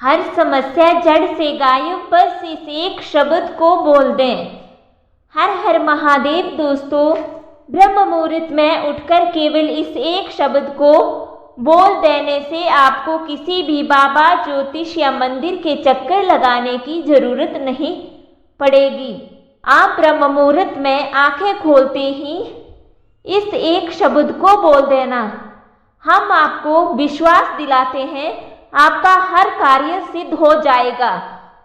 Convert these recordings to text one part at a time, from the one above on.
हर समस्या जड़ से गायब, बस इस एक शब्द को बोल दें। हर हर महादेव। दोस्तों, ब्रह्म मुहूर्त में उठकर केवल इस एक शब्द को बोल देने से आपको किसी भी बाबा, ज्योतिष या मंदिर के चक्कर लगाने की जरूरत नहीं पड़ेगी। आप ब्रह्म मुहूर्त में आंखें खोलते ही इस एक शब्द को बोल देना। हम आपको विश्वास दिलाते हैं, आपका हर कार्य सिद्ध हो जाएगा।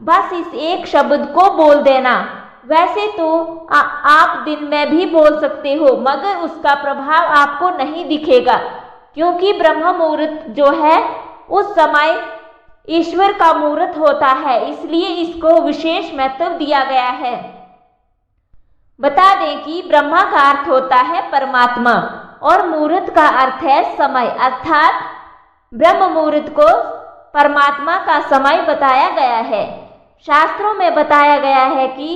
बस इस एक शब्द को बोल देना। वैसे तो आप दिन में भी बोल सकते हो, मगर उसका प्रभाव आपको नहीं दिखेगा, क्योंकि ब्रह्म मुहूर्त जो है उस समय ईश्वर का मुहूर्त होता है, इसलिए इसको विशेष महत्व दिया गया है। बता दें कि ब्रह्मा का अर्थ होता है परमात्मा और मुहूर्त का अर्थ है समय, अर्थात ब्रह्म मुहूर्त को परमात्मा का समय बताया गया है। शास्त्रों में बताया गया है कि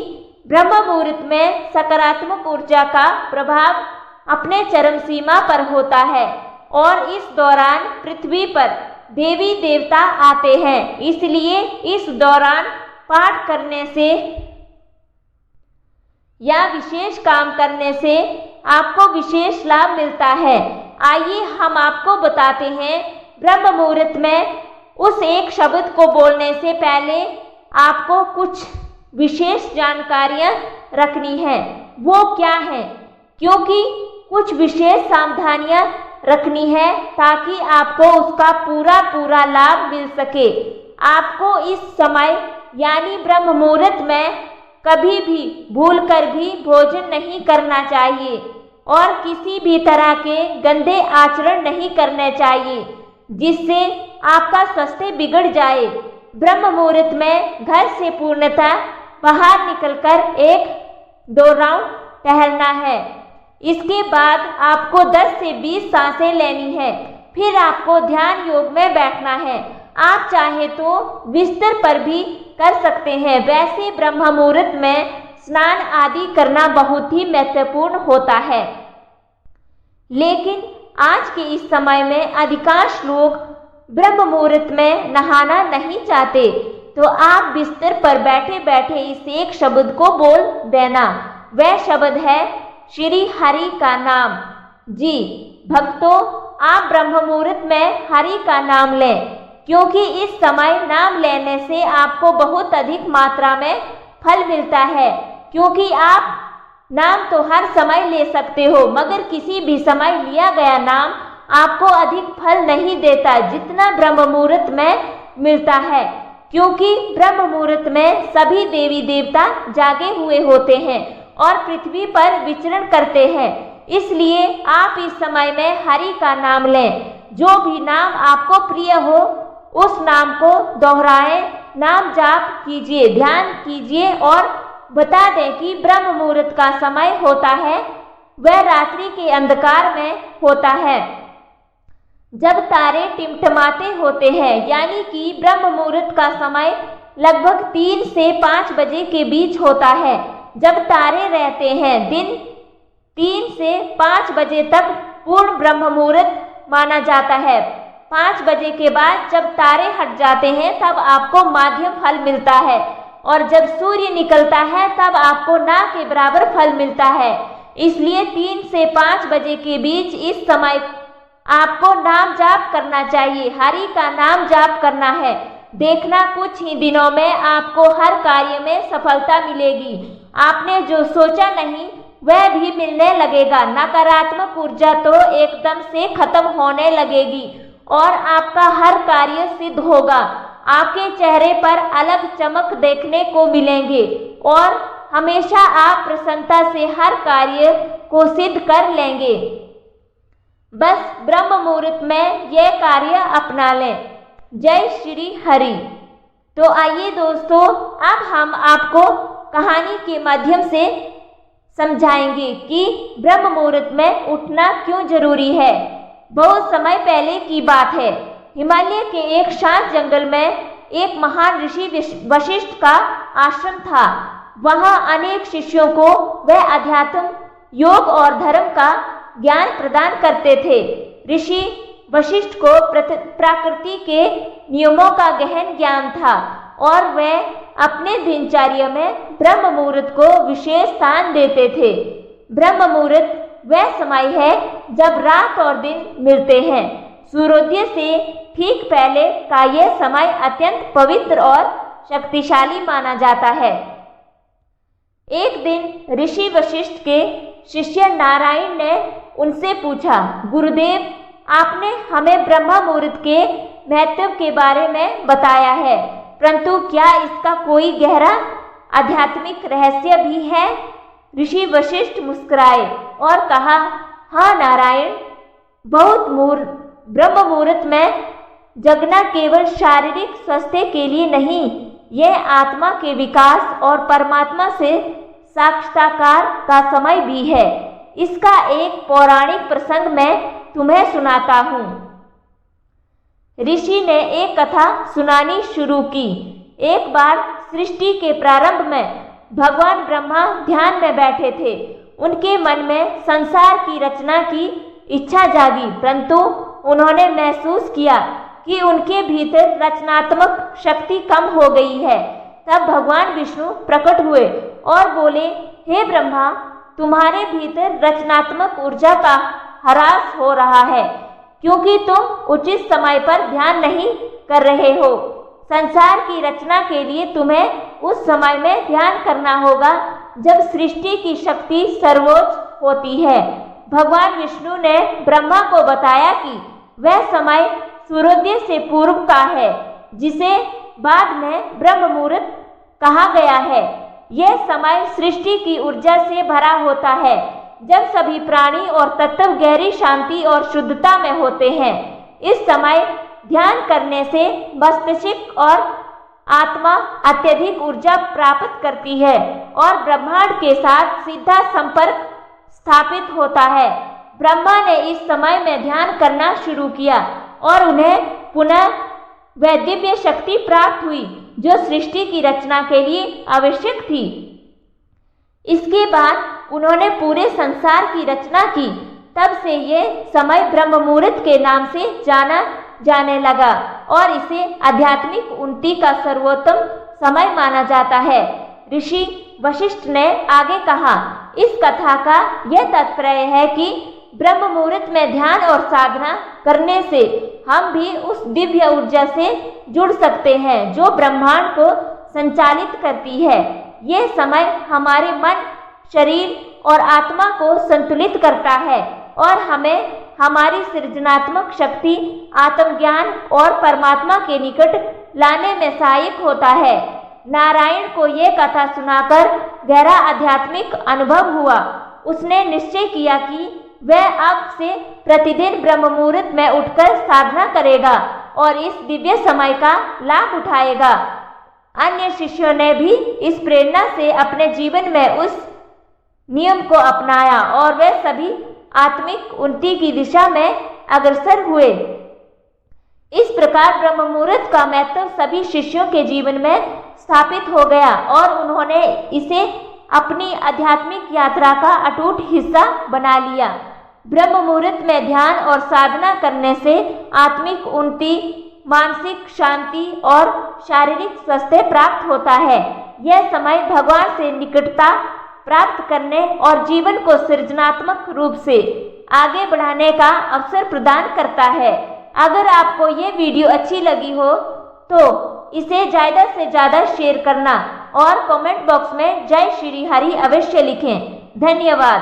ब्रह्म मुहूर्त में सकारात्मक ऊर्जा का प्रभाव अपने चरम सीमा पर होता है और इस दौरान पृथ्वी पर देवी देवता आते हैं, इसलिए इस दौरान पाठ करने से या विशेष काम करने से आपको विशेष लाभ मिलता है। आइए हम आपको बताते हैं, ब्रह्म मुहूर्त में उस एक शब्द को बोलने से पहले आपको कुछ विशेष जानकारियां रखनी है। वो क्या है? क्योंकि कुछ विशेष सावधानियां रखनी है ताकि आपको उसका पूरा लाभ मिल सके। आपको इस समय यानी ब्रह्म मुहूर्त में कभी भी भूलकर भी भोजन नहीं करना चाहिए और किसी भी तरह के गंदे आचरण नहीं करने चाहिए, जिससे आपका स्वास्थ्य बिगड़ जाए। ब्रह्म मुहूर्त में घर से पूर्णतः बाहर निकलकर 1-2 राउंड टहलना है। इसके बाद आपको 10 से 20 सांसें लेनी है। फिर आपको ध्यान योग में बैठना है। आप चाहे तो बिस्तर पर भी कर सकते हैं। वैसे ब्रह्म मुहूर्त में स्नान आदि करना बहुत ही महत्वपूर्ण होता है, लेकिन आज के इस समय में अधिकांश लोग ब्रह्म मुहूर्त में नहाना नहीं चाहते, तो आप बिस्तर पर बैठे बैठे इस एक शब्द को बोल देना। वह शब्द है श्री हरि का नाम। जी भक्तों, आप ब्रह्म मुहूर्त में हरि का नाम लें, क्योंकि इस समय नाम लेने से आपको बहुत अधिक मात्रा में फल मिलता है। क्योंकि आप नाम तो हर समय ले सकते हो, मगर किसी भी समय लिया गया नाम आपको अधिक फल नहीं देता जितना ब्रह्म मुहूर्त में मिलता है, क्योंकि ब्रह्म मुहूर्त में सभी देवी देवता जागे हुए होते हैं और पृथ्वी पर विचरण करते हैं। इसलिए आप इस समय में हरि का नाम लें। जो भी नाम आपको प्रिय हो उस नाम को दोहराएं, नाम जाप कीजिए, ध्यान कीजिए। और बता दें कि ब्रह्म मुहूर्त का समय होता है वह रात्रि के अंधकार में होता है, जब तारे टिमटिमाते होते हैं, यानी कि ब्रह्म मुहूर्त का समय लगभग 3 से 5 बजे के बीच होता है, जब तारे रहते हैं। दिन 3 से 5 बजे तक पूर्ण ब्रह्म मुहूर्त माना जाता है। 5 बजे के बाद जब तारे हट जाते हैं तब आपको माध्यम फल मिलता है, और जब सूर्य निकलता है तब आपको ना के बराबर फल मिलता है। इसलिए 3 से 5 बजे के बीच इस समय आपको नाम जाप करना चाहिए, हरि का नाम जाप करना है। देखना कुछ ही दिनों में आपको हर कार्य में सफलता मिलेगी। आपने जो सोचा नहीं वह भी मिलने लगेगा। नकारात्मक ऊर्जा तो एकदम से खत्म होने लगेगी और आपका हर कार्य सिद्ध होगा। आपके चेहरे पर अलग चमक देखने को मिलेंगे और हमेशा आप प्रसन्नता से हर कार्य को सिद्ध कर लेंगे। बस ब्रह्म मुहूर्त में यह कार्य अपना लें। जय श्री हरि। तो आइए दोस्तों, अब हम आपको कहानी के माध्यम से समझाएंगे कि ब्रह्म मुहूर्त में उठना क्यों जरूरी है। बहुत समय पहले की बात है। हिमालय के एक शांत जंगल में एक महान ऋषि वशिष्ठ का आश्रम था। वहां अनेक शिष्यों को वह अध्यात्म, योग और धर्म का ज्ञान प्रदान करते थे। ऋषि वशिष्ठ को प्रकृति के नियमों का गहन ज्ञान था और वे अपने दिनचर्या में ब्रह्म मुहूर्त को विशेष स्थान देते थे। ब्रह्म मुहूर्त वह समय है जब रात और दिन मिलते हैं। सूर्योदय से ठीक पहले का यह समय अत्यंत पवित्र और शक्तिशाली माना जाता है। एक दिन ऋषि वशिष्ठ के शिष्य नारायण ने उनसे पूछा, गुरुदेव, आपने हमें ब्रह्म मुहूर्त के महत्व के बारे में बताया है, परंतु क्या इसका कोई गहरा आध्यात्मिक रहस्य भी है? ऋषि वशिष्ठ मुस्कुराए और कहा, हाँ नारायण, ब्रह्म मुहूर्त में जगना केवल शारीरिक स्वास्थ्य के लिए नहीं, यह आत्मा के विकास और परमात्मा से साक्षात्कार का समय भी है। इसका एक पौराणिक प्रसंग मैं तुम्हें सुनाता हूँ। ऋषि ने एक कथा सुनानी शुरू की। एक बार सृष्टि के प्रारंभ में भगवान ब्रह्मा ध्यान में बैठे थे। उनके मन में संसार की रचना की इच्छा जागी, परंतु उन्होंने महसूस किया कि उनके भीतर रचनात्मक शक्ति कम हो गई है। तब भगवान विष्णु प्रकट हुए और बोले, हे ब्रह्मा, तुम्हारे भीतर रचनात्मक ऊर्जा का ह्रास हो रहा है क्योंकि तुम उचित समय पर ध्यान नहीं कर रहे हो। संसार की रचना के लिए तुम्हें उस समय में ध्यान करना होगा जब सृष्टि की शक्ति सर्वोच्च होती है। भगवान विष्णु ने ब्रह्मा को बताया कि वह समय सूर्योदय से पूर्व का है, जिसे बाद में ब्रह्म मुहूर्त कहा गया है। यह समय सृष्टि की ऊर्जा से भरा होता है, जब सभी प्राणी और तत्व गहरी शांति और शुद्धता में होते हैं। इस समय ध्यान करने से मस्तिष्क और आत्मा अत्यधिक ऊर्जा प्राप्त करती है और ब्रह्मांड के साथ सीधा संपर्क स्थापित होता है। ब्रह्मा ने इस समय में ध्यान करना शुरू किया और उन्हें पुनः वह दिव्य शक्ति प्राप्त हुई जो सृष्टि की रचना के लिए आवश्यक थी। इसके बाद उन्होंने पूरे संसार की रचना की। तब से ये समय ब्रह्म मुहूर्त के नाम से जाना जाने लगा और इसे आध्यात्मिक उन्नति का सर्वोत्तम समय माना जाता है। ऋषि वशिष्ठ ने आगे कहा, इस कथा का यह तात्पर्य है कि ब्रह्म मुहूर्त में ध्यान और साधना करने से हम भी उस दिव्य ऊर्जा से जुड़ सकते हैं जो ब्रह्मांड को संचालित करती है। यह समय हमारे मन, शरीर और आत्मा को संतुलित करता है और हमें हमारी सृजनात्मक शक्ति, आत्मज्ञान और परमात्मा के निकट लाने में सहायक होता है। नारायण को यह कथा सुनाकर गहरा आध्यात्मिक अनुभव हुआ। उसने निश्चय किया कि वह अब से प्रतिदिन ब्रह्म मुहूर्त में उठकर साधना करेगा और इस दिव्य समय का लाभ उठाएगा। अन्य शिष्यों ने भी इस प्रेरणा से अपने जीवन में उस नियम को अपनाया और वे सभी आत्मिक उन्नति की दिशा में अग्रसर हुए। इस प्रकार ब्रह्म मुहूर्त का महत्व सभी शिष्यों के जीवन में स्थापित हो गया और उन्होंने इसे अपनी आध्यात्मिक यात्रा का अटूट हिस्सा बना लिया। ब्रह्म मुहूर्त में ध्यान और साधना करने से आत्मिक उन्नति, मानसिक शांति और शारीरिक स्वास्थ्य प्राप्त होता है। यह समय भगवान से निकटता प्राप्त करने और जीवन को सृजनात्मक रूप से आगे बढ़ाने का अवसर प्रदान करता है। अगर आपको ये वीडियो अच्छी लगी हो तो इसे ज़्यादा से ज़्यादा शेयर करना और कमेंट बॉक्स में जय श्री हरि अवश्य लिखें। धन्यवाद।